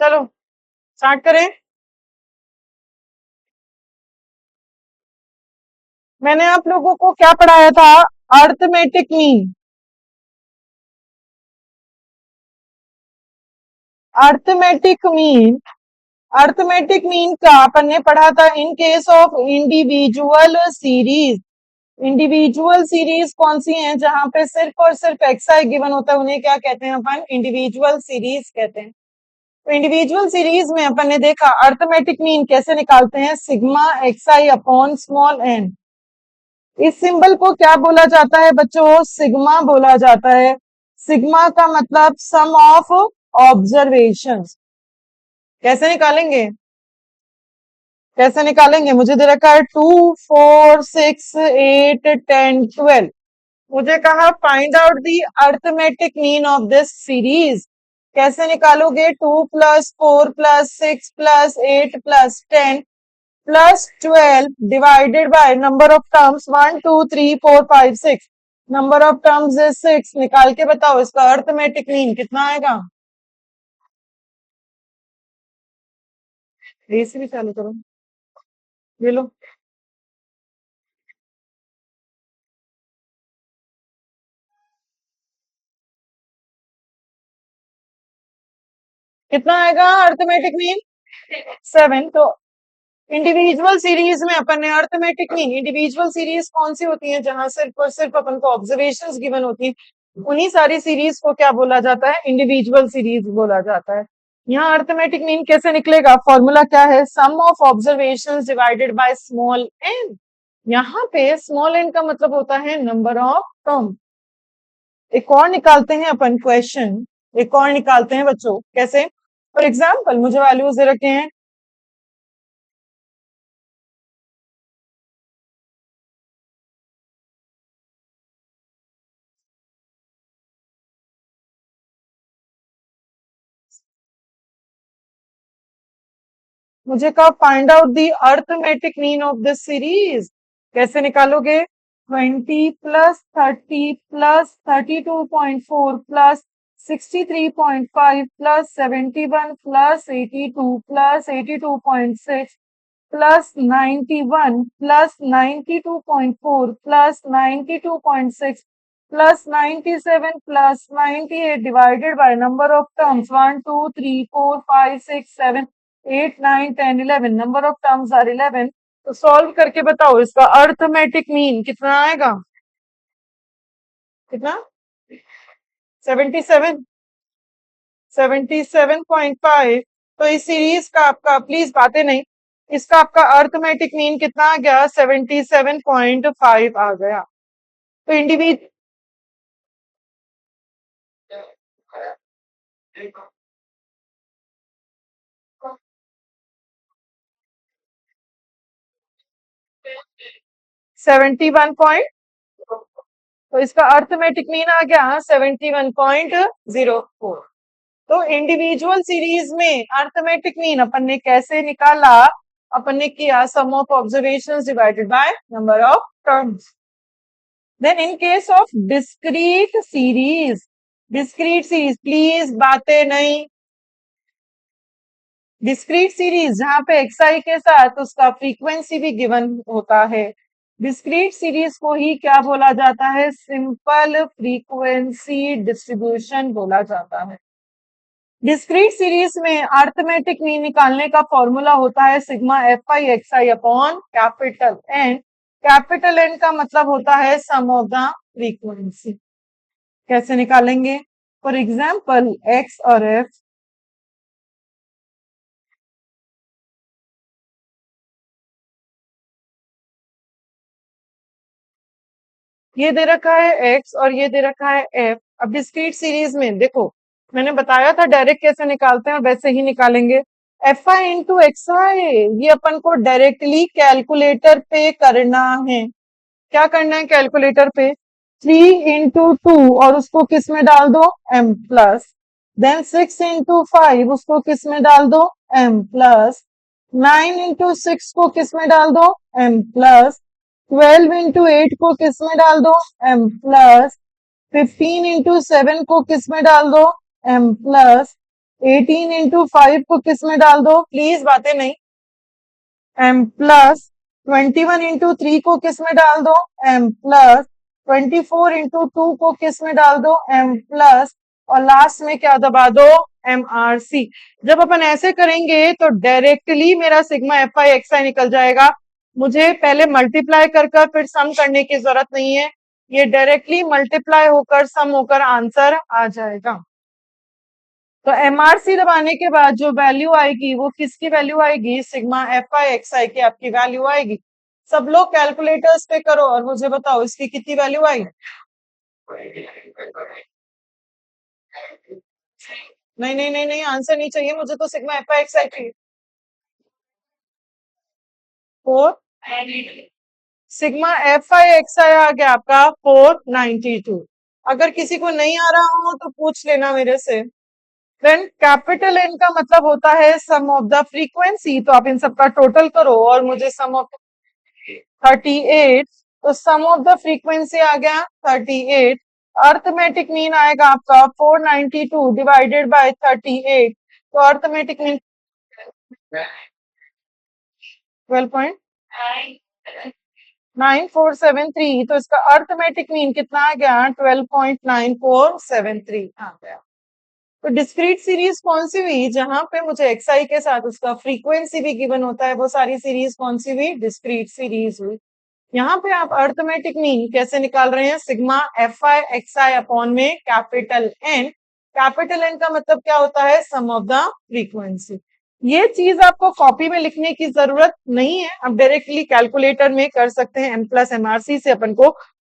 चलो स्टार्ट करें। मैंने आप लोगों को क्या पढ़ाया था? Arithmetic mean. Arithmetic mean arithmetic mean का अपन ने पढ़ा था इन case of individual series. Individual series कौन सी हैं? जहां पे सिर्फ और सिर्फ एक्सआई गिवन होता है, उन्हें क्या कहते हैं? अपन इंडिविजुअल सीरीज कहते हैं। तो इंडिविजुअल सीरीज में अपन ने देखा अर्थमेटिक मीन कैसे निकालते हैं, sigma x i upon small n. इस सिंबल को क्या बोला जाता है बच्चों? सिग्मा बोला जाता है। सिग्मा का मतलब सम ऑफ ऑब्जर्वेशंस। कैसे निकालेंगे? कैसे निकालेंगे? मुझे दे रखा है 2, 4, 6, 8, 10, 12। मुझे कहा find out the arithmetic mean of this series. कैसे निकालोगे? 2 + 4 + 6 + 8 + 10 + 12 divided by number of terms 1 2 3 4 5 6। Number of terms is 6। निकाल के बताओ इसका अर्थमेटिक मीन कितना आएगा? एसी भी चालू करो, ये लो। कितना आएगा अर्थमेटिक मीन? 7। तो इंडिविजुअल सीरीज में अपन ने अर्थमेटिक मीन, इंडिविजुअल सीरीज कौन सी होती है? जहां सिर्फ और सिर्फ अपन को ऑब्जर्वेशंस गिवन होती है, उन्हीं सारी सीरीज को क्या बोला जाता है? इंडिविजुअल सीरीज बोला जाता है। यहाँ अर्थमेटिक मीन कैसे निकलेगा? फॉर्मूला क्या है? Sum of observations divided by small N. यहाँ पे स्मॉल एन का मतलब होता है नंबर ऑफ टर्म। एक और निकालते हैं अपन क्वेश्चन, एक और निकालते हैं बच्चों। कैसे? फॉर एग्जाम्पल मुझे वैल्यूज दे रखे हैं। मुझे कहा find out the arithmetic mean of this series. कैसे निकालोगे? 20 + 30 + 72 + 81 + 82 + 92.6 + 97 + 98 divided by number of terms 1 2 3 4 5 6 7 8 9 10 11। Number of terms are 11। तो सॉल्व करके बताओ इसका अर्थमेटिक मीन कितना आएगा? कितना? 77। 77.5। तो इस सीरीज का आपका, प्लीज बातें नहीं, इसका आपका अर्थमेटिक मीन कितना आ गया? 77.5 आ गया। तो इंडिविजुअल 71 तो इसका अर्थमेटिक मीन आ गया 71.04। तो इंडिविजुअल सीरीज में अर्थमेटिक मीन अपन ने कैसे निकाला? अपन ने किया sum of observations divided by number of terms. Then in case of discrete series, discrete series please बातें नहीं। डिस्क्रीट सीरीज जहां पे एक्सआई के साथ उसका फ्रीक्वेंसी भी गिवन होता है, डिस्क्रीट सीरीज को ही क्या बोला जाता है? सिंपल फ्रीक्वेंसी डिस्ट्रीब्यूशन बोला जाता है। डिस्क्रीट सीरीज में अर्थमेटिक मीन निकालने का फॉर्मूला होता है sigma F I x I upon capital N. Capital N का मतलब होता है सम ऑफ द फ्रीक्वेंसी। कैसे निकालेंगे? फॉर एग्जाम्पल एक्स और एफ, ये दे रखा है एक्स और ये दे रखा है एफ। अब डिस्क्रीट सीरीज में देखो, मैंने बताया था डायरेक्ट कैसे निकालते हैं, वैसे ही निकालेंगे। एफ आई इंटू एक्स आई, ये अपन को डायरेक्टली कैलकुलेटर पे करना है। क्या करना है कैलकुलेटर पे? 3 × 2 और उसको किस में डाल दो? m plus. देन 6 × 5 उसको किस में डाल दो? m plus. 9 × 6 को किस में डाल दो? m plus. 12 × 8 को किस में डाल दो? m plus. 15 × 7 को किस में डाल दो? m plus. 18 इंटू 5 को किस में डाल दो, प्लीज बातें नहीं, m प्लस 21 इंटू 3 को किस में डाल दो, m प्लस 24 इंटू 2 को किस में डाल दो, m प्लस, और लास्ट में क्या दबा दो, MRC। जब अपन ऐसे करेंगे तो डायरेक्टली मेरा सिग्मा एफ आई एक्स आई निकल जाएगा, मुझे पहले मल्टीप्लाई कर कर फिर सम करने की जरूरत नहीं है, ये डायरेक्टली मल्टीप्लाई होकर सम होकर आंसर आ जाएगा। तो एमआरसी दबाने के बाद जो वैल्यू आएगी वो किसकी वैल्यू आएगी, सिग्मा एफ आई एक्स आई की आपकी वैल्यू आएगी। सब लोग कैलकुलेटर्स पे करो और मुझे बताओ इसकी कितनी वैल्यू आई। नहीं नहीं नहीं नहीं, आंसर नहीं चाहिए मुझे, तो सिग्मा एफ आई एक्स आई चाहिए। 4, सिग्मा एफ आई एक्स आई आ गया आपका 492। अगर किसी को नहीं आ रहा हो तो पूछ लेना मेरे से। देन कैपिटल एन का मतलब होता है सम ऑफ द फ्रीक्वेंसी, तो आप इन सबका टोटल करो और मुझे सम ऑफ 38, तो सम ऑफ द फ्रीक्वेंसी आ गया 38, अर्थमेटिक मीन आएगा आपका 492 डिवाइडेड बाय 38, तो अर्थमेटिक मीन 12.9473, तो इसका अर्थमेटिक मीन कितना आ गया, 12.9473 आ गया। तो डिस्क्रीट सीरीज कौन सी हुई, जहां पे मुझे एक्सआई के साथ उसका फ्रीक्वेंसी भी गिवन होता है, वो सारी सीरीज कौन सी हुई, डिस्क्रीट सीरीज हुई। यहाँ पे आप अर्थमेटिक मीन कैसे निकाल रहे हैं, sigma F I x I upon में कैपिटल एन, कैपिटल एन का मतलब क्या होता है, सम ऑफ द फ्रीक्वेंसी। ये चीज आपको कॉपी में लिखने की जरूरत नहीं है, आप डायरेक्टली कैलकुलेटर में कर सकते हैं, एम प्लस एमआरसी से अपन को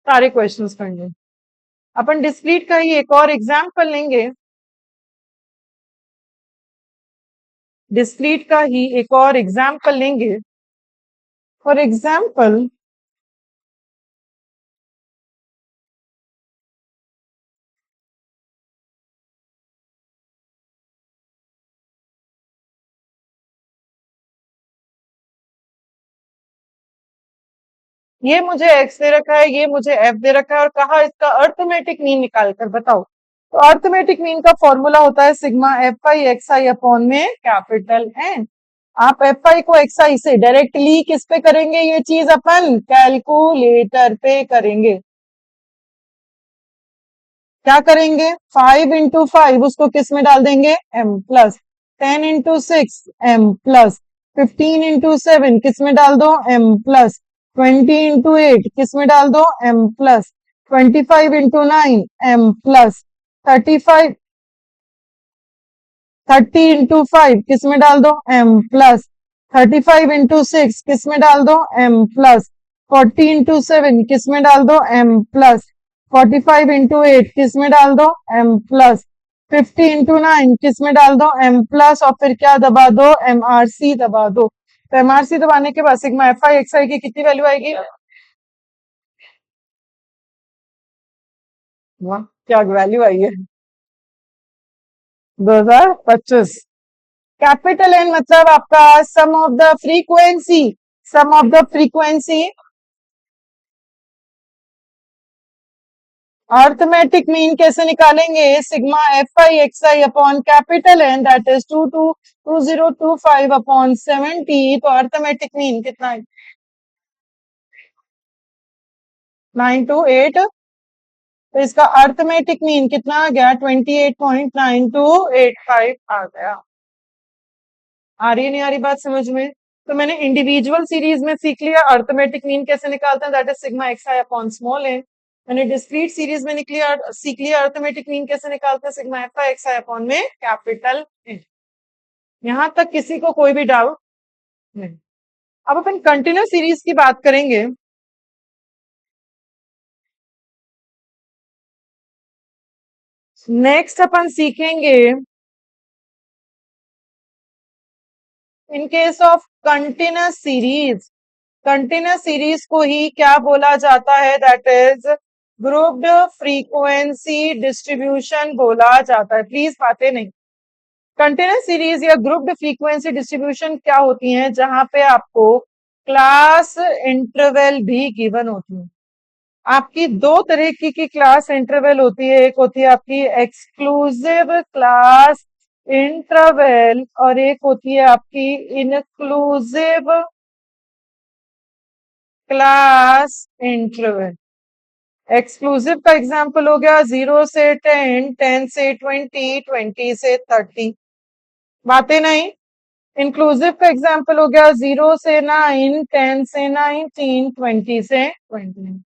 सारे क्वेश्चन करने। अपन डिस्क्रीट का ही एक और एग्जाम्पल लेंगे, डिस्क्रीट का ही एक और एग्जाम्पल लेंगे। फॉर एग्जाम्पल ये मुझे एक्स दे रखा है, ये मुझे एफ दे रखा है, और कहा इसका अर्थमेटिक मीन निकाल कर बताओ। तो अर्थमेटिक मीन का फॉर्मूला होता है sigma F I x I upon में कैपिटल एन। आप एफ आई को एक्स आई से डायरेक्टली किस पे करेंगे, ये चीज अपन कैलकुलेटर पे करेंगे। क्या करेंगे, 5 इंटू 5 उसको किस में डाल देंगे, m plus, 10 into 6 m plus, 15 into 7 किस में डाल दो, m प्लस, 20 इंटू 8 किस में डाल दो, m plus, 25 into 9 m plus, 35, 30 into 5 किस में डाल दो, m प्लस, 35 इंटू 6 किस में डाल दो, m प्लस, 40 इंटू 7 किस में डाल दो, m प्लस, 45 इंटू 8 किस में डाल दो, m प्लस, 50 इंटू 9 किस में डाल दो, m प्लस, और फिर क्या दबा दो, MRC दबा दो। तो MRC दबाने के बाद सिग्मा एफ आई एक्स आई की कितनी वैल्यू आएगी, वाह क्या वैल्यू आई है, 2025। कैपिटल एन मतलब आपका sum of the frequency, sum of the frequency, arithmetic mean कैसे निकालेंगे, sigma F I x I upon capital N that is 2025 upon 70, तो अर्थमेटिक मीन कितना है, 928, तो इसका अर्थमेटिक मीन कितना आ गया, 28.9285 आ गया। आ रही है नहीं आ रही बात समझ में। तो मैंने इंडिविजुअल सीरीज में सीख लिया अर्थमेटिक मीन कैसे निकालते हैं, that is sigma x I upon small n. मैंने डिस्क्रीट सीरीज में सीख लिया अर्थमेटिक मीन कैसे निकालते हैं, sigma F I x I upon में कैपिटल एन। यहां तक किसी को कोई भी डाउट नहीं। अब अपन कंटिन्यूस सीरीज की बात करेंगे। नेक्स्ट अपन सीखेंगे इन case of continuous series, continuous series को ही क्या बोला जाता है, that is grouped frequency distribution बोला जाता है। प्लीज बातें नहीं, कंटिन्यूस सीरीज या ग्रुप्ड फ्रीक्वेंसी डिस्ट्रीब्यूशन क्या होती हैं, जहां पे आपको क्लास इंटरवल भी गिवन होती है। आपकी दो तरह की क्लास इंटरवल होती है, एक होती है आपकी एक्सक्लूसिव क्लास इंटरवल और एक होती है आपकी इंक्लूसिव क्लास इंटरवल। एक्सक्लूसिव का एग्जांपल हो गया 0 से 10, 10 से 20, 20 से 30। बातें नहीं। इंक्लूसिव का एग्जांपल हो गया 0 से 9, 10 से 19, 20 से 20।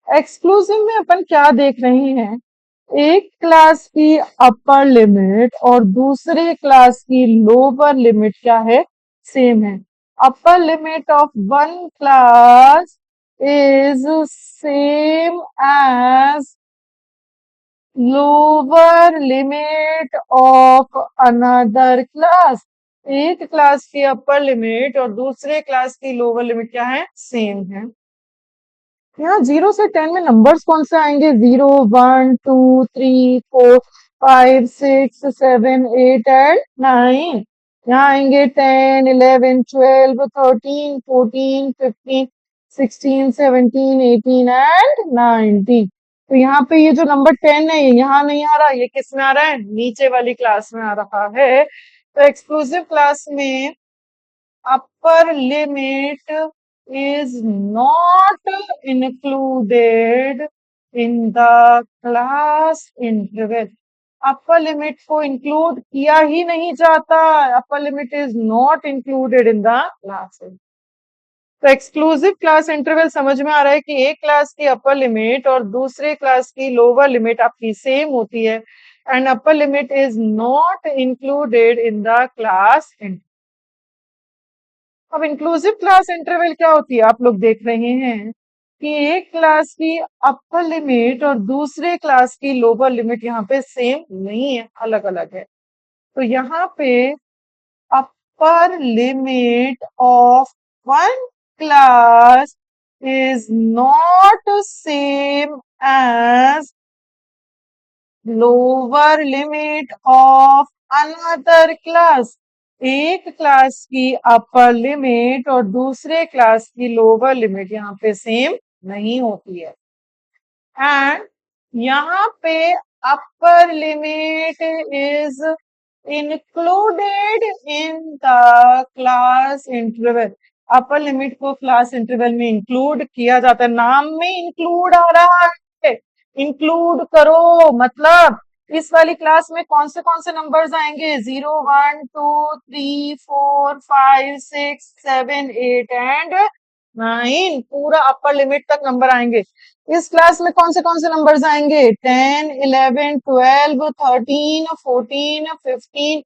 एक्सक्लूसिव में अपन क्या देख रहे हैं, एक क्लास की अपर लिमिट और दूसरे क्लास की लोअर लिमिट क्या है, सेम है। Upper limit of one class is same as lower limit of another class. एक क्लास की अपर लिमिट और दूसरे क्लास की लोअर लिमिट क्या है, सेम है। यहाँ 0 से 10 में नंबर्स कौन से आएंगे, 0, 1, 2, 3, 4, 5, 6, 7, 8 एंड 9। यहाँ आएंगे 10, 11, 12, 13, 14, 15, 16, 17, 18 एंड 19। तो यहाँ पे ये जो नंबर 10 है यहाँ नहीं आ रहा, ये किस में आ रहा है, नीचे वाली क्लास में आ रहा है। तो एक्सक्लूसिव क्लास में upper limit is not included in the class interval। Upper limit को इंक्लूड किया ही नहीं जाता, upper limit is not included in the class. तो एक्सक्लूसिव क्लास इंटरवल समझ में आ रहा है कि एक क्लास की अपर लिमिट और दूसरे क्लास की लोअर लिमिट आपकी सेम होती है and upper limit is not included in the class interval. अब इंक्लूसिव क्लास इंटरवल क्या होती है, आप लोग देख रहे हैं कि एक क्लास की अपर लिमिट और दूसरे क्लास की लोअर लिमिट यहाँ पे सेम नहीं है, अलग अलग है। तो यहाँ पे upper limit of one class is not same as lower limit of another class. एक क्लास की अपर लिमिट और दूसरे क्लास की लोअर लिमिट यहाँ पे सेम नहीं होती है। एंड यहाँ पे upper limit is included in the class interval. Upper limit को क्लास इंटरवल में इंक्लूड किया जाता है, नाम में इंक्लूड आ रहा है, इंक्लूड करो मतलब इस वाली क्लास में कौन से नंबर्स आएंगे, 0, 1, 2, 3, 4, 5, 6, 7, 8 एंड 9। पूरा अपर लिमिट तक नंबर आएंगे। इस क्लास में कौन से नंबर्स आएंगे, 10, 11, 12, 13, 14, 15,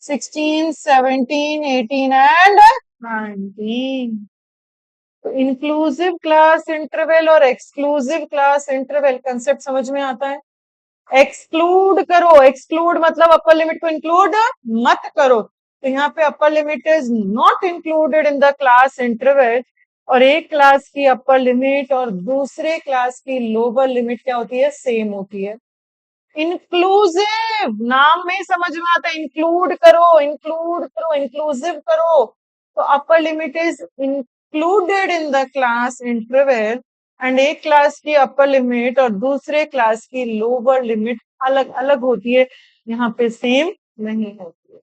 16, 17, 18 एंड 19। तो इंक्लूसिव क्लास इंटरवल और एक्सक्लूसिव क्लास इंटरवल कंसेप्ट समझ में आता है। एक्सक्लूड करो, एक्सक्लूड मतलब अपर लिमिट को इंक्लूड मत करो। तो यहाँ पे upper limit is not included in the class interval और एक क्लास की अपर लिमिट और दूसरे क्लास की लोअर लिमिट क्या होती है, सेम होती है। इंक्लूसिव नाम में समझ में आता है, इंक्लूड करो, इंक्लूड करो, इंक्लूसिव करो। तो upper limit is included in the class interval and एक क्लास की अपर लिमिट और दूसरे क्लास की लोअर लिमिट अलग अलग होती है, यहाँ पे सेम नहीं होती है।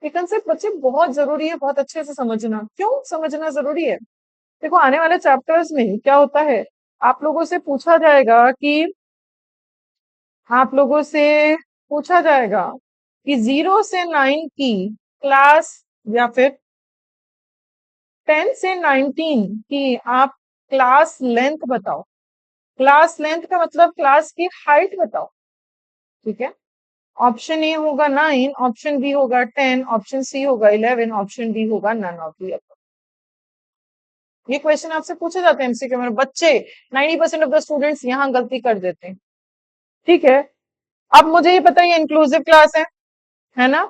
ये कंसेप्ट बच्चे बहुत जरूरी है, बहुत अच्छे से समझना। क्यों समझना जरूरी है, देखो आने वाले चैप्टर्स में क्या होता है, आप लोगों से पूछा जाएगा कि आप लोगों से पूछा जाएगा कि 0 से 9 की क्लास या फिर 10 से 19 की आप क्लास लेंथ बताओ। क्लास लेंथ का मतलब क्लास की हाइट बताओ, ठीक है। ऑप्शन ए होगा 9, ऑप्शन बी होगा 10, ऑप्शन सी होगा 11, ऑप्शन डी होगा नन ऑफ द अबव। ये क्वेश्चन आपसे पूछे जाते हैं एमसीक्यू में, बच्चे 90% ऑफ द स्टूडेंट्स यहाँ गलती कर देते हैं, ठीक है। अब मुझे ये पता है ये इंक्लूसिव क्लास है ना।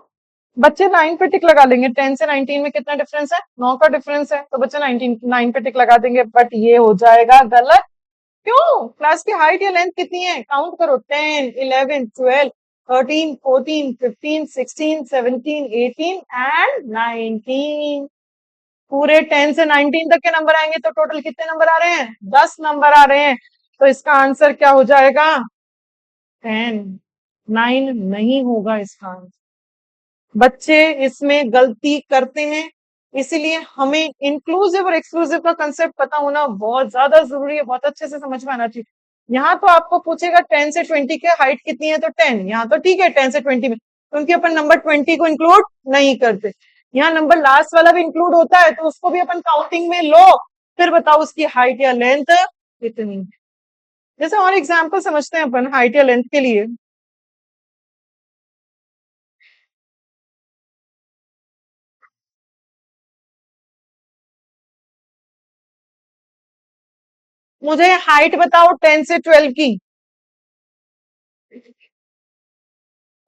बच्चे 9 पे टिक लगा लेंगे, 10 से 19 में कितना डिफरेंस है, 9 का डिफरेंस है, तो बच्चे 9 पे टिक लगा देंगे, बट ये हो जाएगा गलत। क्यों, क्लास की हाइट या लेंथ कितनी है, काउंट करो, 10, 11, 12, 13, 14, 15, 16, 17, 18 एंड 19। पूरे 10 से 19 तक के नंबर आएंगे तो टोटल कितने नंबर आ रहे हैं, 10 नंबर आ रहे हैं। तो इसका आंसर क्या हो जाएगा, 10। 9 नहीं होगा इसका आंसर। बच्चे इसमें गलती करते हैं, इसीलिए हमें इंक्लूसिव और एक्सक्लूसिव का कंसेप्ट पता होना बहुत ज्यादा जरूरी है, बहुत अच्छे से समझ में आना चाहिए। यहाँ तो आपको पूछेगा 10 से 20 के हाइट कितनी है, तो 10, यहाँ तो ठीक है 10 से 20 में, क्योंकि अपन नंबर 20 को इंक्लूड नहीं करते। यहाँ नंबर लास्ट वाला भी इंक्लूड होता है, तो उसको भी अपन काउंटिंग में लो, फिर बताओ उसकी हाइट या लेंथ कितनी है। जैसे और एग्जाम्पल समझते हैं अपन हाइट या लेंथ के लिए। मुझे हाइट बताओ 10 से 12 की।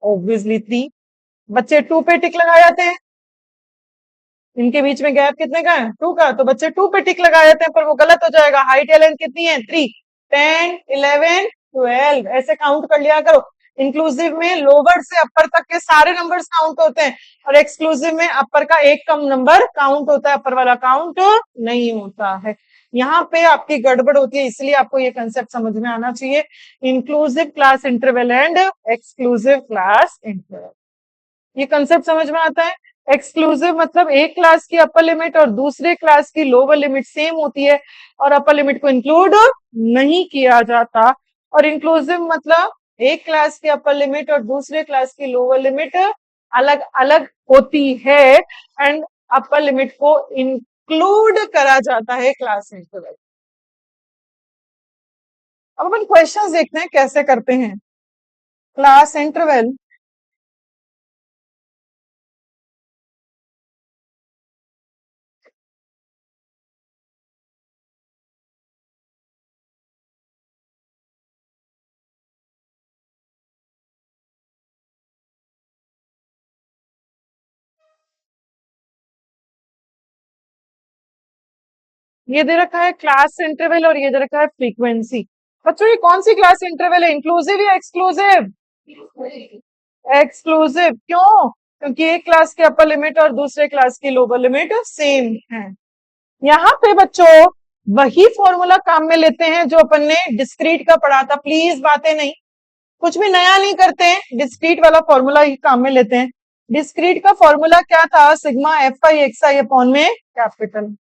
ऑब्वियसली 3। बच्चे 2 पे टिक लगा जाते हैं, इनके बीच में गैप कितने का है, 2 का, तो बच्चे 2 पे टिक लगा जाते हैं, पर वो गलत हो जाएगा। हाइट या लेंथ कितनी है, 3। 10, 11, 12 ऐसे काउंट कर लिया करो। इंक्लूसिव में लोअर से अपर तक के सारे नंबर्स काउंट होते हैं, और एक्सक्लूसिव में अपर का एक कम नंबर काउंट होता है, अपर वाला काउंट नहीं होता है। यहाँ पे आपकी गड़बड़ होती है, इसलिए आपको ये कंसेप्ट समझ में आना चाहिए, inclusive class interval and exclusive class interval. ये कंसेप्ट समझ में आता है। एक्सक्लूसिव मतलब एक क्लास की अपर लिमिट और दूसरे क्लास की लोअर लिमिट सेम होती है, और अपर लिमिट को इंक्लूड नहीं किया जाता। और इंक्लूसिव मतलब एक क्लास की अपर लिमिट और दूसरे क्लास की लोअर लिमिट अलग अलग होती है, एंड अपर लिमिट को इंक्लूड करा जाता है क्लास इंटरवल। अब अपन क्वेश्चंस देखते हैं कैसे करते हैं क्लास इंटरवल। ये दे रखा है क्लास इंटरवल और ये दे रखा है फ्रीक्वेंसी। बच्चों ये कौन सी क्लास इंटरवल है, इंक्लूसिव या एक्सक्लूसिव? एक्सक्लूसिव क्यों? क्योंकि एक क्लास की अपर लिमिट और दूसरे क्लास की लोअर लिमिट सेम है। यहाँ पे बच्चों वही फॉर्मूला काम में लेते हैं जो अपन ने डिस्क्रीट का पढ़ा था। प्लीज बातें नहीं, कुछ भी नया नहीं करते हैं, डिस्क्रीट वाला फॉर्मूला ही काम में लेते हैं। डिस्क्रीट का फॉर्मूला क्या था, sigma F I x I upon में कैपिटल।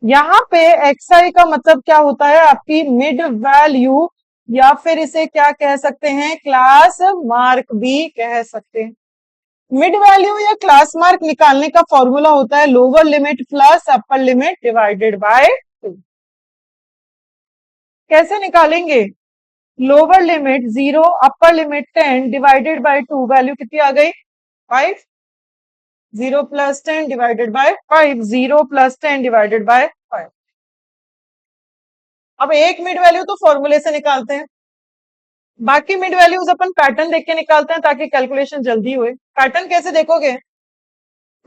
यहाँ पे xi का मतलब क्या होता है, आपकी मिड वैल्यू, या फिर इसे क्या कह सकते हैं, क्लास मार्क भी कह सकते हैं। मिड वैल्यू या क्लास मार्क निकालने का फॉर्मूला होता है lower limit plus upper limit divided by 2। कैसे निकालेंगे, lower limit 0, upper limit 10 divided by 2, value कितनी आ गई 5। 0 plus 10 divided by 5, 0 plus 10 divided by 5। अब एक मिड वैल्यू तो फॉर्मूले से निकालते हैं, बाकी मिड वैल्यूज अपन पैटर्न देख के निकालते हैं ताकि कैलकुलेशन जल्दी हुए। पैटर्न कैसे देखोगे,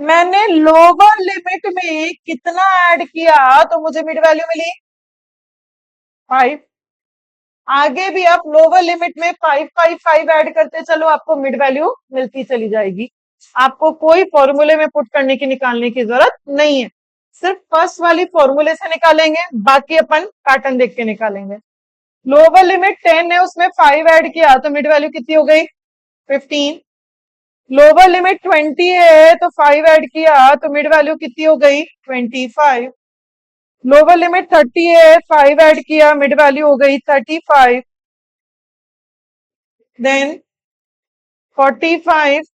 मैंने लोअर लिमिट में कितना ऐड किया तो मुझे मिड वैल्यू मिली 5। आगे भी आप लोअर लिमिट में 5 ऐड करते चलो, आपको मिड वैल्यू मिलती चली जाएगी। आपको कोई फॉर्मूले में पुट करने की निकालने की जरूरत नहीं है, सिर्फ फर्स्ट वाली फॉर्मूले से निकालेंगे, बाकी अपन पैटर्न देख के निकालेंगे। लोअर लिमिट 10 है, उसमें 5 ऐड किया तो मिड वैल्यू कितनी हो गई 15। लोअर लिमिट 20 है तो 5 ऐड किया तो मिड वैल्यू कितनी हो गई 25। लोअर लिमिट 30 है, 5 ऐड किया मिड वैल्यू हो गई 35। देन 45।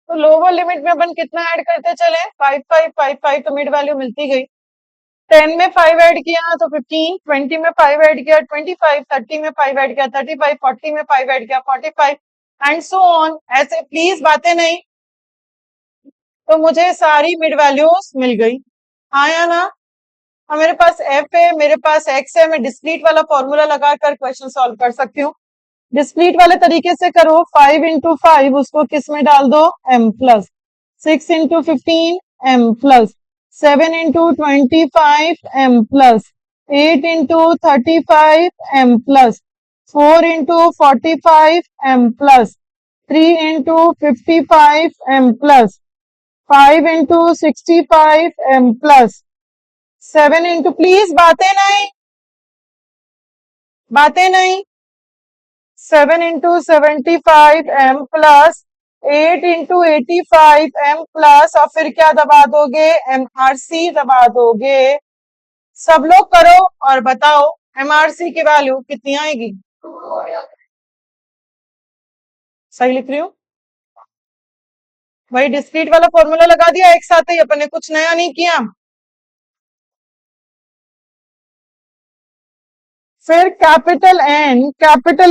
तो लोअर लिमिट में अपन कितना ऐड करते चले, 5 तो मिड वैल्यू मिलती गई। 10 में 5 ऐड किया तो 15, 20 में 5 ऐड किया 25, 30 में 5 ऐड किया 35, 40 में 5 ऐड किया 45, एंड सो ऑन। ऐसे प्लीज बातें नहीं, तो मुझे सारी मिड वैल्यूज मिल गई, हाँ या ना? और मेरे पास एफ है, मेरे पास एक्स है, मैं डिस्क्रीट वाला फॉर्मूला लगाकर क्वेश्चन सॉल्व कर सकती हूँ। डिस्क्रीट वाले तरीके से करो, 5 into 5 उसको किस में डाल दो, m plus, 6 into 15 m plus, 7 into 25 m plus, 8 into 35 m plus, 4 into 45 m plus, 3 into 55 m plus, 5 into 65 m plus, 7 into, please बातें नहीं, 7 into 75 m plus, 8 into 85 m plus, और फिर क्या दबा दोगे, MRC दबा दोगे। सब लोग करो और बताओ MRC की वैल्यू कितनी आएगी। सही लिख रही हूँ? वही डिस्क्रीट वाला फॉर्मूला लगा दिया एक साथ ही, अपन ने कुछ नया नहीं किया। फिर कैपिटल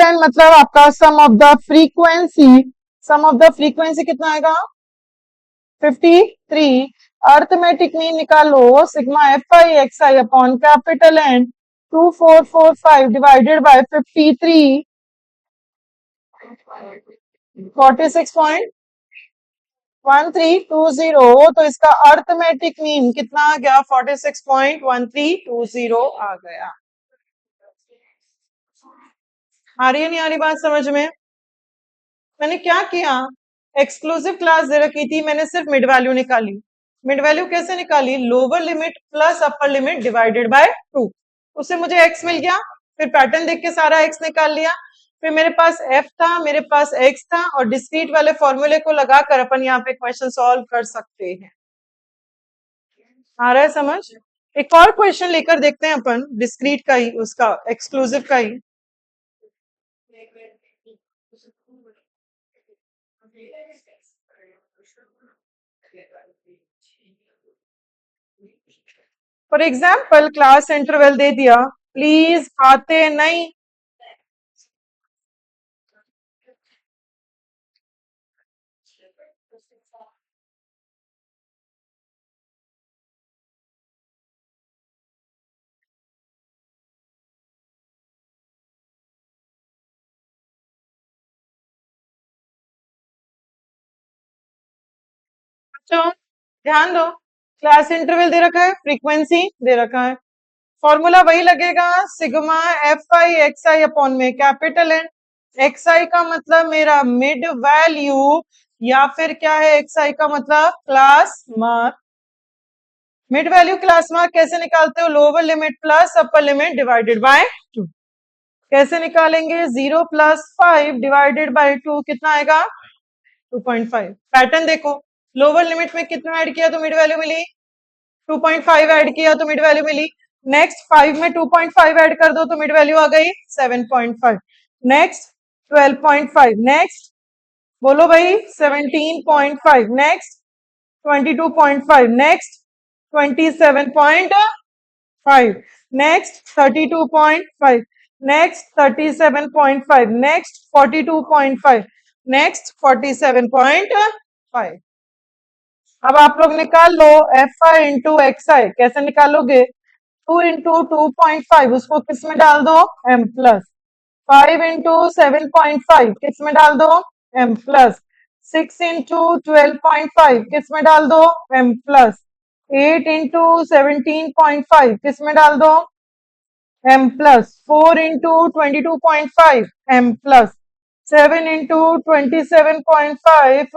एन मतलब आपका sum of the frequency, sum of the frequency कितना आएगा, 53। अर्थमेटिक मीन निकालो, sigma F I x I upon capital N 2445 divided by 53, 46.1320। तो इसका अर्थमेटिक मीन कितना आ गया, 46.1320 आ गया। आ रही है नहीं आ रही बात समझ में? मैंने क्या किया, एक्सक्लूसिव क्लास दे रखी थी, मैंने सिर्फ मिड वैल्यू निकाली। मिड वैल्यू कैसे निकाली, lower limit plus upper limit divided by 2, उससे मुझे एक्स मिल गया। फिर पैटर्न देख के सारा एक्स निकाल लिया। फिर मेरे पास एफ था, मेरे पास एक्स था, और डिस्क्रीट वाले फॉर्मूले को लगाकर अपन यहाँ पे क्वेश्चन सॉल्व कर सकते हैं। आ रहा है समझ? एक और क्वेश्चन लेकर देखते हैं अपन, डिस्क्रीट का ही, उसका एक्सक्लूसिव का ही। फॉर एग्जाम्पल क्लास इंटरवल दे दिया, प्लीज आते नहीं। बच्चों ध्यान दो, क्लास इंटरवल दे रखा है, फ्रीक्वेंसी दे रखा है, फॉर्मूला वही लगेगा, sigma F I x I upon में कैपिटल एन। एक्स आई का मतलब मेरा मिड वैल्यू, या फिर क्या है, एक्स आई का मतलब class mark. Mid value class mark कैसे निकालते हो, lower limit plus upper limit divided by 2। कैसे निकालेंगे, 0 प्लस 5 डिवाइडेड बाय 2 कितना आएगा, 2.5। पैटर्न देखो, लोअर लिमिट में कितना ऐड किया तो मिड वैल्यू मिली, 2.5 ऐड किया तो मिड वैल्यू मिली। नेक्स्ट 5 में 2.5 ऐड कर दो तो मिड वैल्यू आ गई 7.5। नेक्स्ट 12.5, नेक्स्ट बोलो भाई 17.5, next 22.5, next 27.5, next 32.5, next 37.5, next 42.5, next 47.5। अब आप लोग निकाल लो एफ आई इंटू एक्स आई, कैसे निकालोगे, 2 into 2.5 उसको किस में डाल दो, m प्लस, 5 into 7.5 किस में डाल दो, m प्लस, 6 into 12.5 किस में डाल दो, m प्लस, 8 into 17.5 किस में डाल दो, m plus, 4 into 22.5 m plus, 7 into 27.5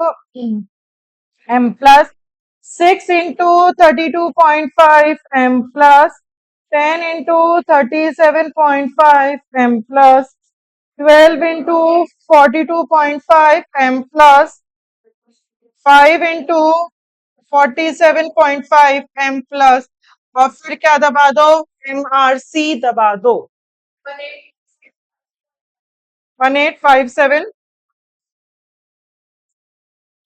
m plus, 6 into 32.5 m plus, 10 into 37.5 m plus, 12 into 42.5 m plus, 5 into 47.5 m plus, और फिर क्या दबा दो, MRC दबा दो, 1857।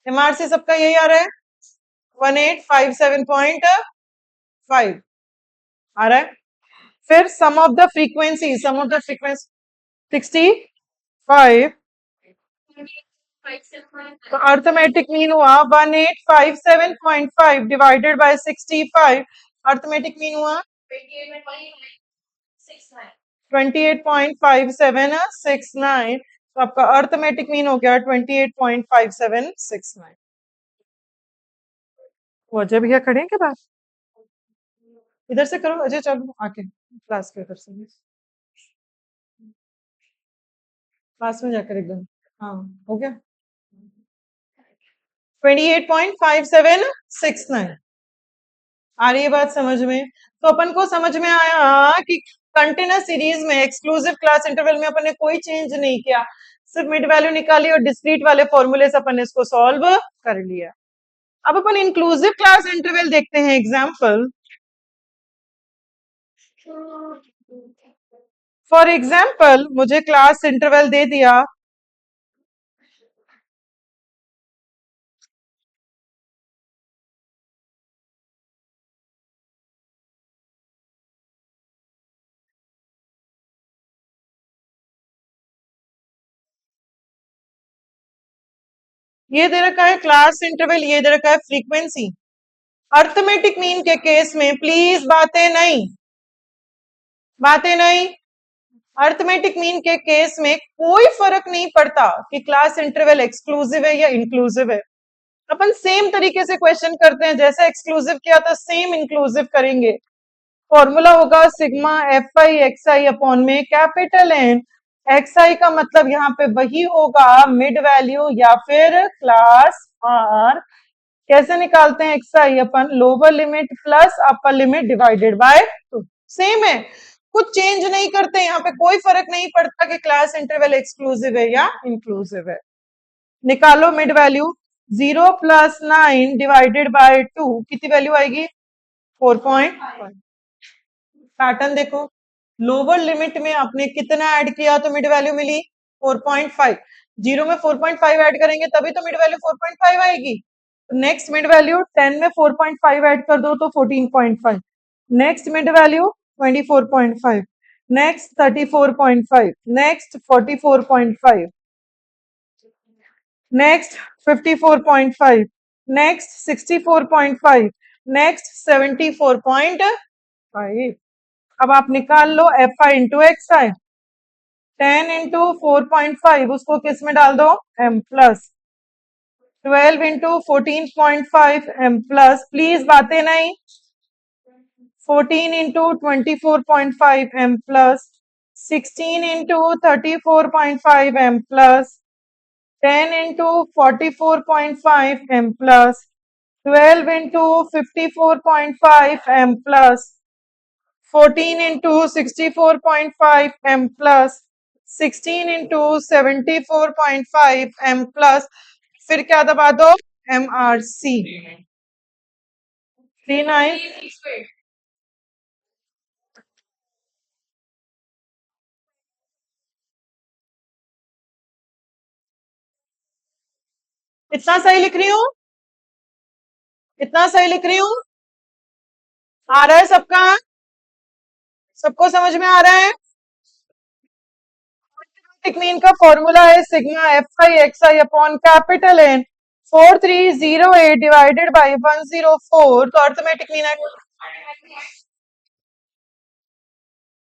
MRC सबका यही आ रहा है, 1857.5 आ रहा है। फिर sum of the frequency, sum of the frequency 65, तो अर्थमेटिक मीन हुआ 1857.5 डिवाइडेड बाय 65, अर्थमेटिक मीन हुआ 28.5769, तो आपका अर्थमेटिक मीन हो गया 28.5769। वो अजय भैया खड़े हैं क्या बात? इधर से करो अजय, चलो आके क्लास के उधर से, क्लास में जाकर एकदम। हाँ, हो गया 28.5769। आ रही है बात समझ में? तो अपन को समझ में आया कि कंटिन्यूस सीरीज में एक्सक्लूसिव क्लास इंटरवल में अपन ने कोई चेंज नहीं किया, सिर्फ मिड वैल्यू निकाली और डिस्क्रीट वाले फॉर्मूले से अपन ने इसको सॉल्व कर लिया। अब अपन इंक्लूसिव क्लास इंटरवल देखते हैं एग्जाम्पल। फॉर एग्जाम्पल मुझे क्लास इंटरवल दे दिया ये दे रखा है क्लास इंटरवल, ये दे रखा है फ्रीक्वेंसी। अर्थमेटिक मीन के केस में प्लीज बातें नहीं, बातें नहीं। अर्थमेटिक मीन के केस में कोई फर्क नहीं पड़ता कि क्लास इंटरवल एक्सक्लूसिव है या इंक्लूसिव है। अपन सेम तरीके से क्वेश्चन करते हैं, जैसा एक्सक्लूसिव किया था सेम इंक्लूसिव करेंगे। फॉर्मूला होगा sigma F I x I upon में कैपिटल एन। एक्स आई का मतलब यहाँ पे वही होगा मिड वैल्यू या फिर क्लास आर। कैसे निकालते हैं x I? Upon lower limit plus upper limit divided by 2। Same है, कुछ चेंज नहीं करते, यहाँ पे कोई फर्क नहीं पड़ता कि क्लास इंटरवल एक्सक्लूसिव है या इंक्लूसिव है। निकालो mid value, 0 plus 9 divided by 2 कितनी वैल्यू आएगी? 4.5। पैटर्न देखो, लोअर लिमिट में आपने कितना ऐड किया तो मिड वैल्यू मिली 4.5। जीरो में 4.5 ऐड करेंगे तभी तो मिड वैल्यू 4.5 आएगी। नेक्स्ट मिड वैल्यू 10 में 4.5 ऐड कर दो तो 14.5। Next mid value 24.5, next 34.5, next 44.5, next 54.5, next 64.5, next 74.5। अब आप निकाल लो F I into X I. 10 into 4.5 उसको किस में डाल दो? M plus. 12 into 14.5 M plus, please बातें नहीं। 14 into 24.5 M plus, 16 into 34.5 M plus, 10 into 44.5 M plus, 12 into 54.5 M plus, 14 into 64.5 m plus, 16 into 74.5 m plus, फिर क्या दबा दो? MRC 39। इतना सही लिख रही हूँ? इतना सही लिख रही हूँ? आ रहा है सबका? सबको समझ में आ रहा है? मीन का फॉर्मूला है sigma F I x I upon capital N 4308 divided by 104। तो अर्थमेटिक मीन है,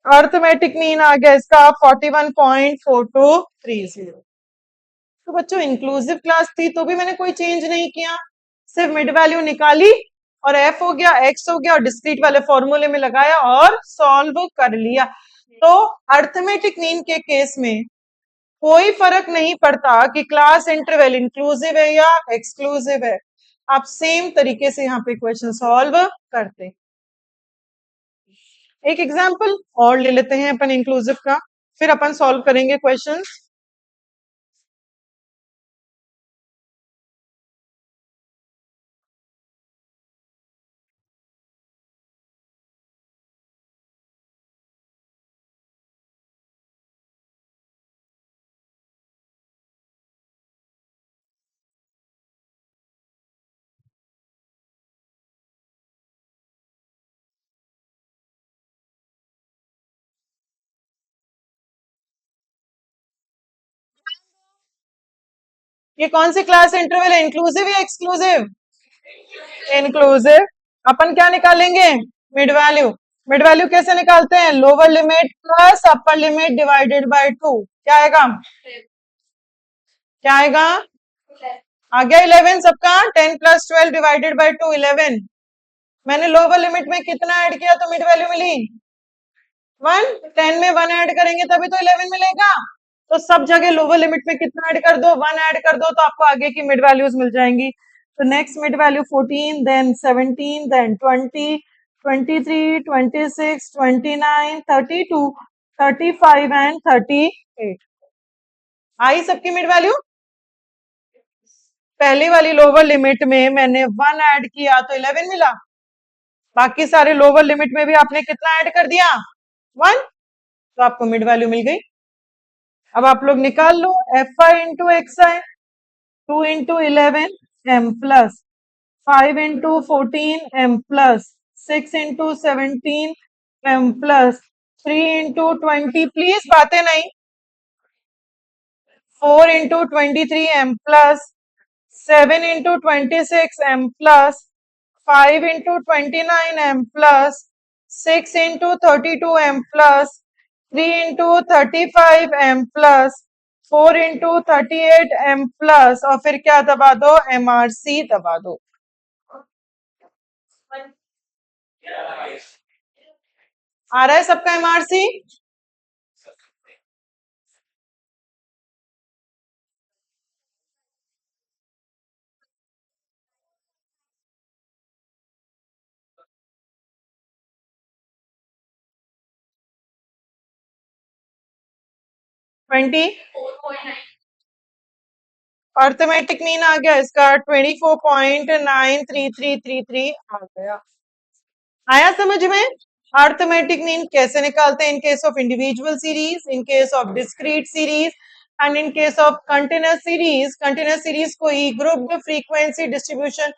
अर्थमेटिक मीन आ गया इसका 41.4230। तो बच्चों इंक्लूसिव क्लास थी तो भी मैंने कोई चेंज नहीं किया, सिर्फ मिड वैल्यू निकाली और एफ हो गया एक्स हो गया और डिस्क्रीट वाले फॉर्मूले में लगाया और सॉल्व कर लिया। तो अर्थमेटिक मीन के केस में कोई फर्क नहीं पड़ता कि क्लास इंटरवल इंक्लूसिव है या एक्सक्लूसिव है, आप सेम तरीके से यहाँ पे क्वेश्चन सॉल्व करते। एक एग्जाम्पल और ले लेते हैं अपन इंक्लूसिव का, फिर अपन सॉल्व करेंगे क्वेश्चन। ये कौन सी क्लास इंटरवल है, इंक्लूसिव या एक्सक्लूसिव? इंक्लूसिव। अपन क्या निकालेंगे? Mid value. मिड वैल्यू कैसे निकालते हैं? Lower limit plus upper limit divided by 2। क्या आएगा? क्या आएगा? आ गया 11 सबका। 10 प्लस 12 डिवाइडेड बाय 2 11। मैंने लोअर लिमिट में कितना ऐड किया तो मिड वैल्यू मिली? 1। 10 में 1 ऐड करेंगे तभी तो 11 मिलेगा। तो सब जगह लोअर लिमिट में कितना ऐड कर दो? 1 ऐड कर दो तो आपको आगे की मिड वैल्यूज मिल जाएंगी। तो next mid value 14, then 17, then 20, 23, 26, 29, 32, 35 and 38। आई सबकी मिड वैल्यू? पहली वाली लोअर लिमिट में मैंने 1 ऐड किया तो 11 मिला। बाकी सारे लोअर लिमिट में भी आपने कितना ऐड कर दिया? 1। तो आपको मिड वैल्यू मिल गई। अब आप लोग निकाल लो। F I into X I, 2 into 11 m plus 5 into 14 m plus 6 into 17 m plus 3 into 20, please बातें नहीं, 4 into 23 m plus 7 into 26 m plus 5 into 29 m plus 6 into 32 m plus 3 into 35 m plus 4 into 38 m plus और फिर क्या दबा दो? MRC दबा दो। आ रहा है सबका MRC? 20। अर्थमेटिक मीन आ गया इसका 24.93333 आ गया। आया समझ में? अर्थमेटिक मीन कैसे निकालते हैं इन case of individual series, in case of discrete series and in case of continuous series. Continuous series को ही ग्रुप्ड फ्रीक्वेंसी डिस्ट्रीब्यूशन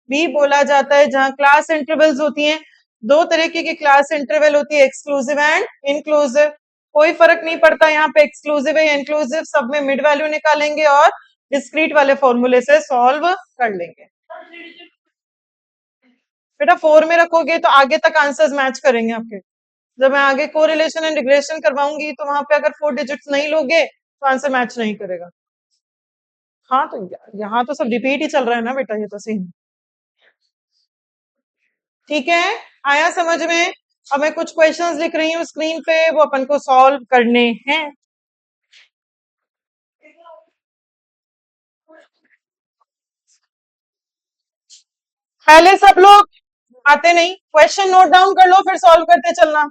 भी बोला जाता है, जहां क्लास इंटरवल्स होती हैं। दो तरीके की क्लास इंटरवल होती है, एक्सक्लूसिव एंड इंक्लूसिव। कोई फर्क नहीं पड़ता यहाँ पे एक्सक्लूसिव है या इंक्लूसिव, सब में मिड वैल्यू निकालेंगे और डिस्क्रीट वाले फॉर्मूले से सॉल्व कर लेंगे। बेटा 4 में रखोगे तो आगे तक आंसर्स मैच करेंगे आपके। जब मैं आगे कोरिलेशन एंड रिग्रेशन करवाऊंगी तो वहां पे अगर 4 डिजिट्स नहीं लोगे तो आंसर मैच नहीं करेगा। हाँ तो यहाँ तो सब रिपीट ही चल रहा है ना बेटा, ये तो सीन। ठीक है, आया समझ में? अब मैं कुछ क्वेश्चंस लिख रही हूँ स्क्रीन पे, वो अपन को सॉल्व करने हैं। पहले सब लोग आते नहीं, क्वेश्चन नोट डाउन कर लो फिर सॉल्व करते चलना।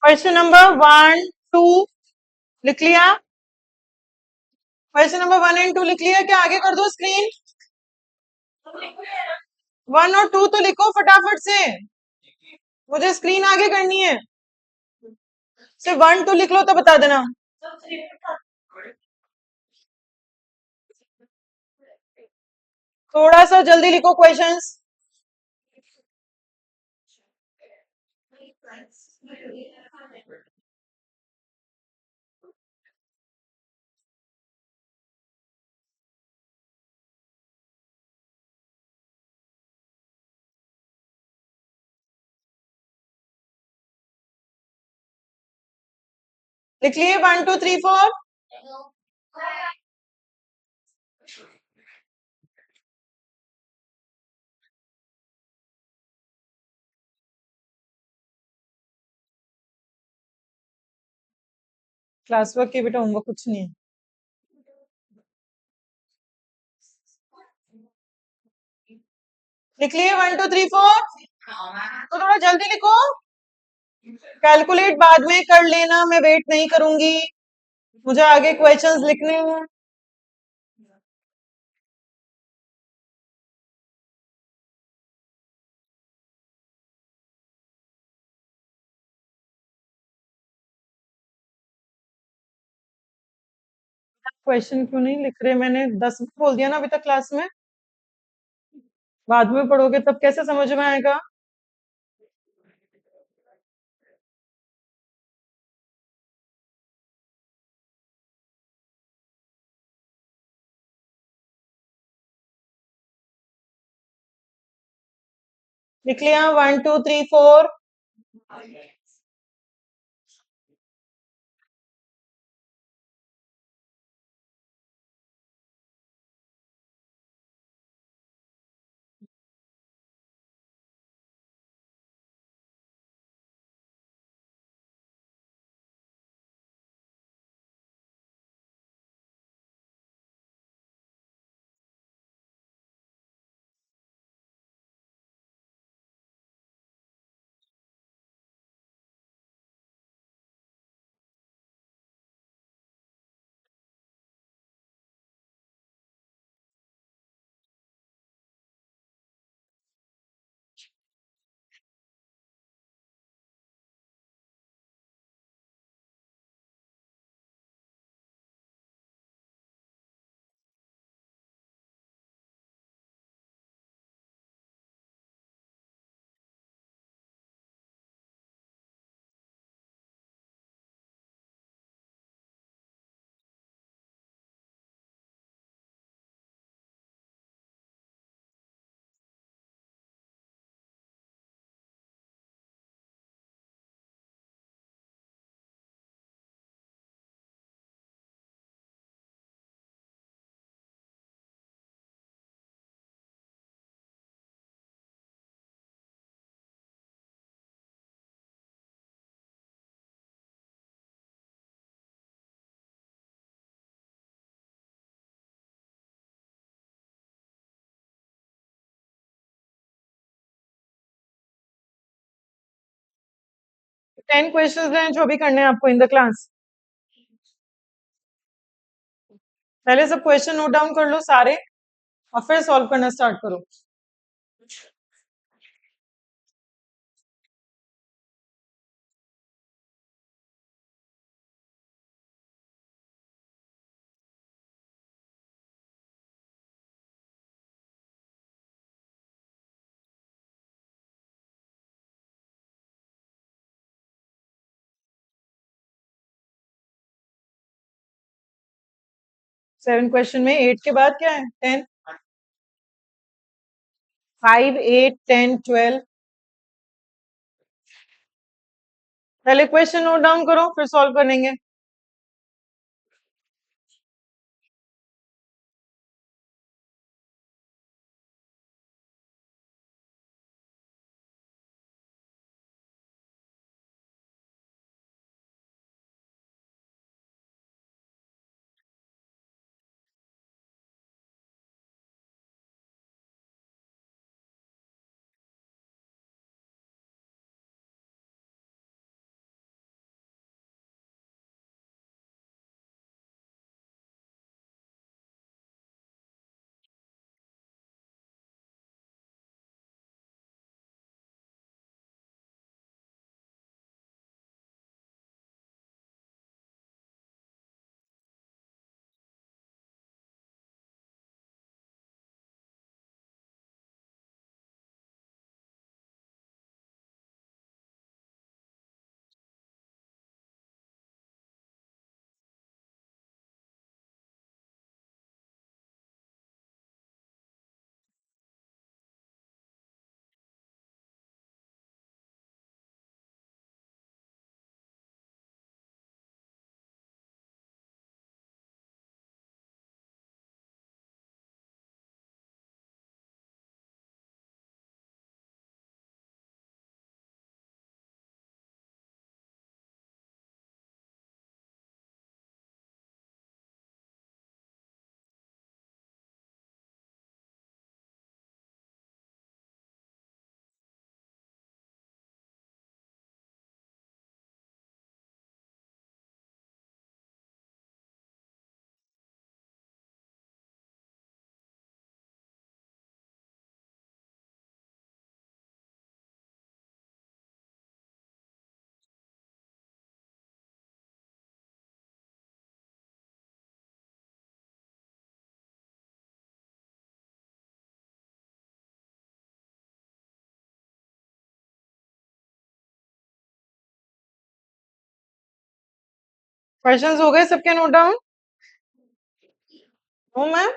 क्वेश्चन नंबर 1 2 लिख लिया? क्वेश्चन नंबर 1 एंड 2 लिख लिया क्या? आगे कर दो स्क्रीन। 1 और 2 तो लिखो फटाफट से, मुझे स्क्रीन आगे करनी है। सिर्फ 1 2 लिख लो तो बता देना। थोड़ा सा जल्दी लिखो क्वेश्चंस। लिख लिए 1 2 3 4? क्लास वर्क के बेटा, होमवर्क कुछ नहीं है। लिख लिए 1 2 3 4? तो थोड़ा जल्दी लिखो। कैलकुलेट बाद में कर लेना, मैं वेट नहीं करूंगी, मुझे आगे क्वेश्चंस लिखने हैं। क्वेश्चन क्यों नहीं लिख रहे? मैंने 10 बोल दिया ना अभी तक क्लास में। बाद में पढ़ोगे तब कैसे समझ में आएगा? लिख लिया 1 2 3 4? 10 क्वेश्चंस हैं जो भी करने हैं आपको इन द क्लास। पहले सब क्वेश्चन नोट डाउन कर लो सारे, और फिर सॉल्व करना स्टार्ट करो। 7 क्वेश्चन में 8 के बाद क्या है? 10। 5 8 10 12। पहले क्वेश्चन नोट डाउन करो फिर सॉल्व करेंगे। क्वेश्चंस हो गए सबके नोट डाउन? हूँ मैं।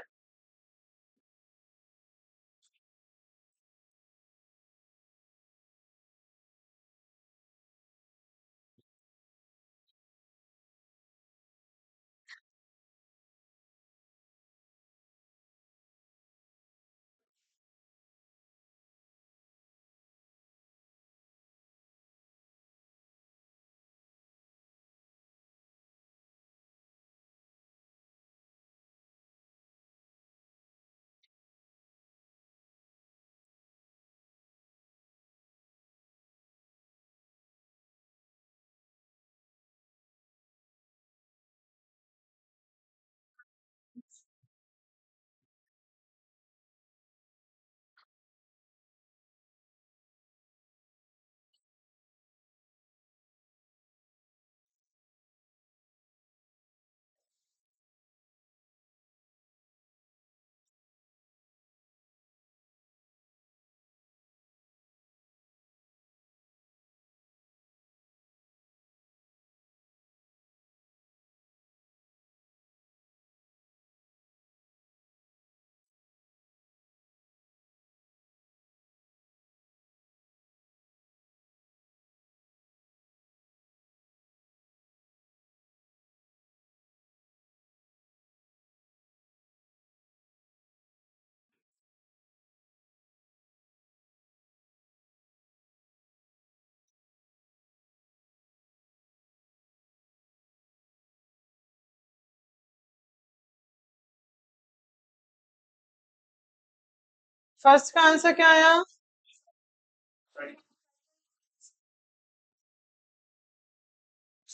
फर्स्ट का आंसर क्या आया?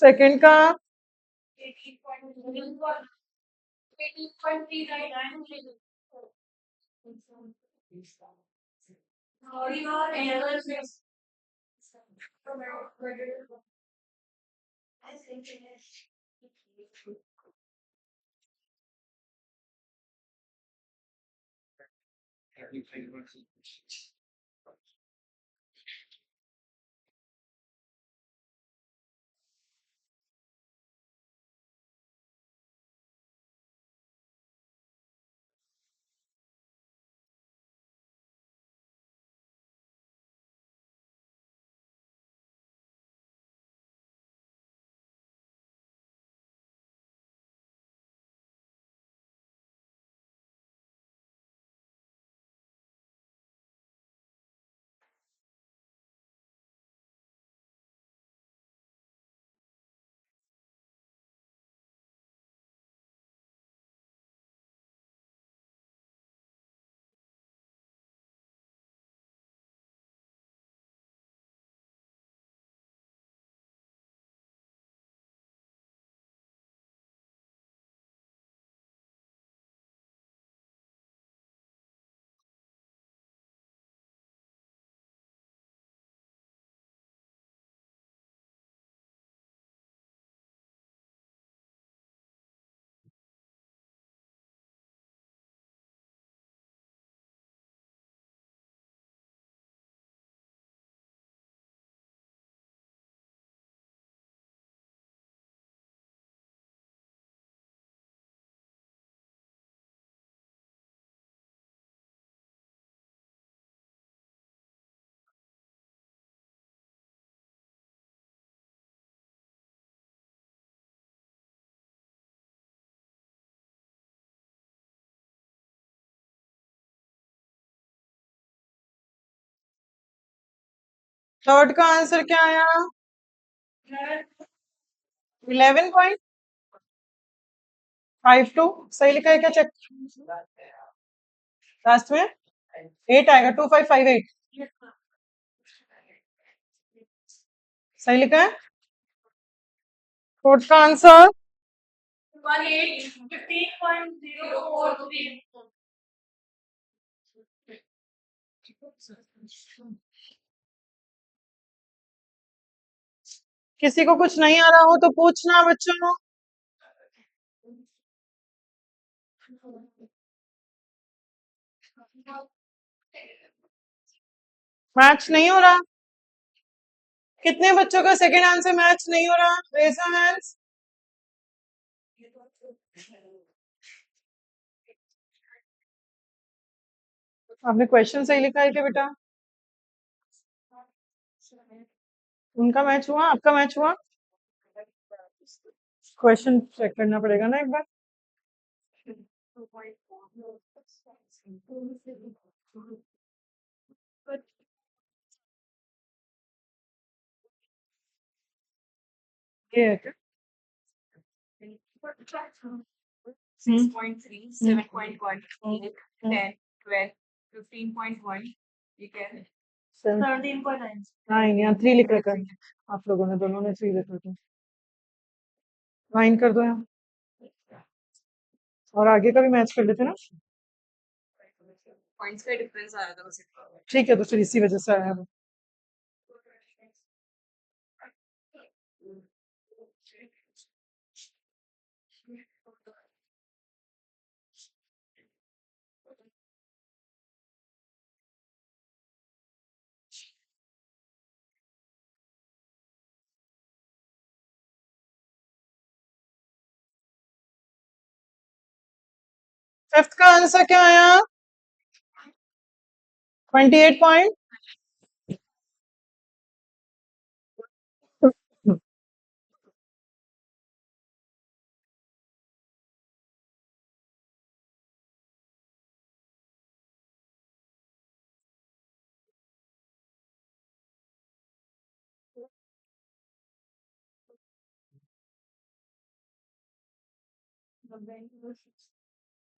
सेकंड का? थर्ड का आंसर क्या आया? 11.52 सही लिखा है क्या? चेक लास्ट में 8 आएगा, 2558 सही लिखा है। फोर्थ का आंसर? किसी को कुछ नहीं आ रहा हो तो पूछना बच्चों। मैच नहीं हो रहा? कितने बच्चों का सेकंड आंसर मैच नहीं हो रहा? Raise your hands. आपने क्वेश्चन सही लिखा है क्या बेटा? उनका मैच हुआ, आपका मैच हुआ? क्वेश्चन चेक करना पड़ेगा ना एक बार। ये है क्या? नाइन, यहाँ थ्री लिख रखा है। आप लोगों ने दोनों ने थ्री लिख रखा है। नाइन कर दो यहाँ, और आगे का भी मैच कर लेते ना। ठीक है, तो फिर इसी वजह से आया है। फिफ्थ का आंसर क्या आया? 28 पॉइंट।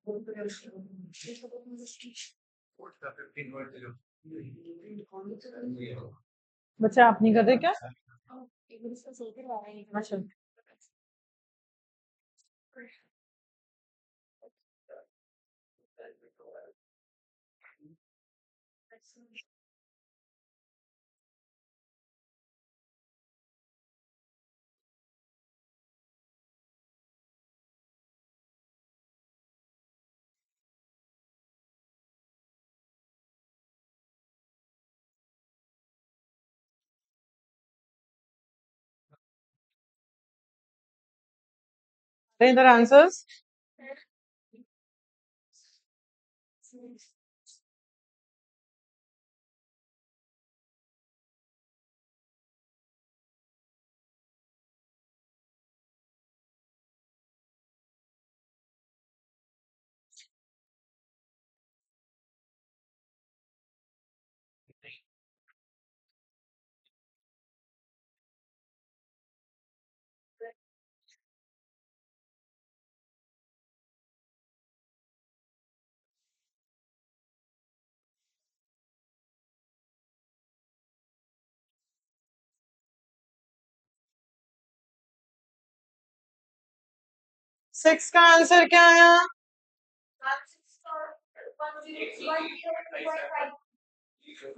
15 बच्चा आप नहीं कर रहे क्या? अच्छा। आंसर्स। 6 का आंसर क्या आया?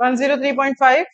103.5।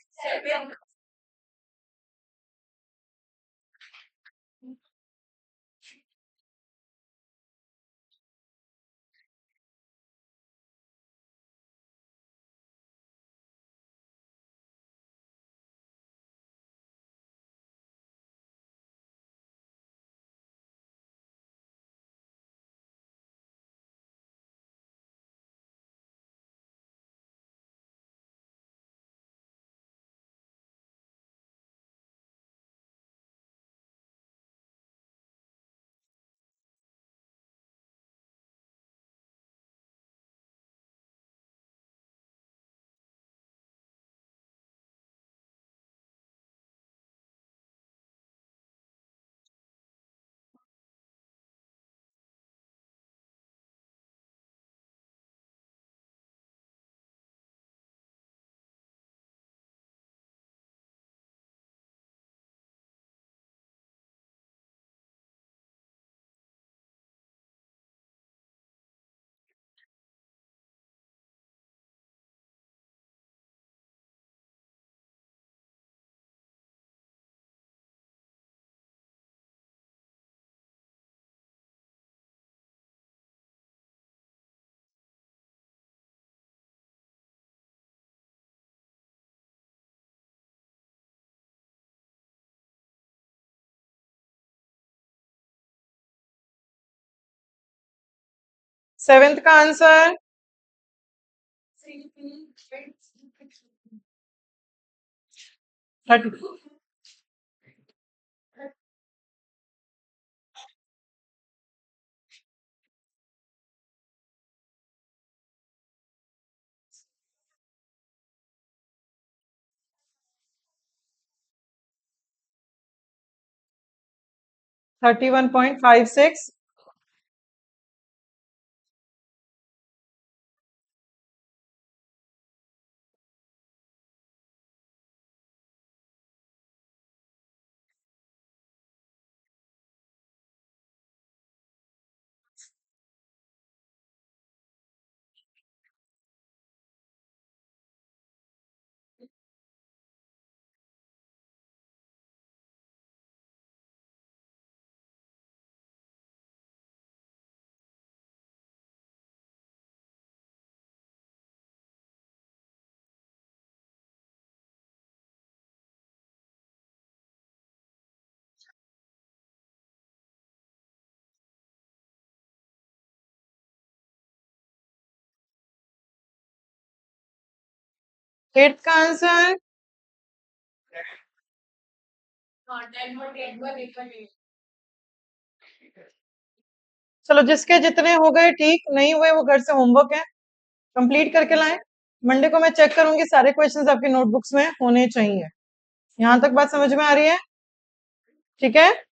सेवेंथ का आंसर 31.56। एट्थ का आंसर चलो, जिसके जितने हो गए ठीक, नहीं हुए वो घर से होमवर्क है, कंप्लीट करके लाएं। मंडे को मैं चेक करूंगी, सारे क्वेश्चंस आपकी नोटबुक्स में होने चाहिए। यहां तक बात समझ में आ रही है? ठीक है।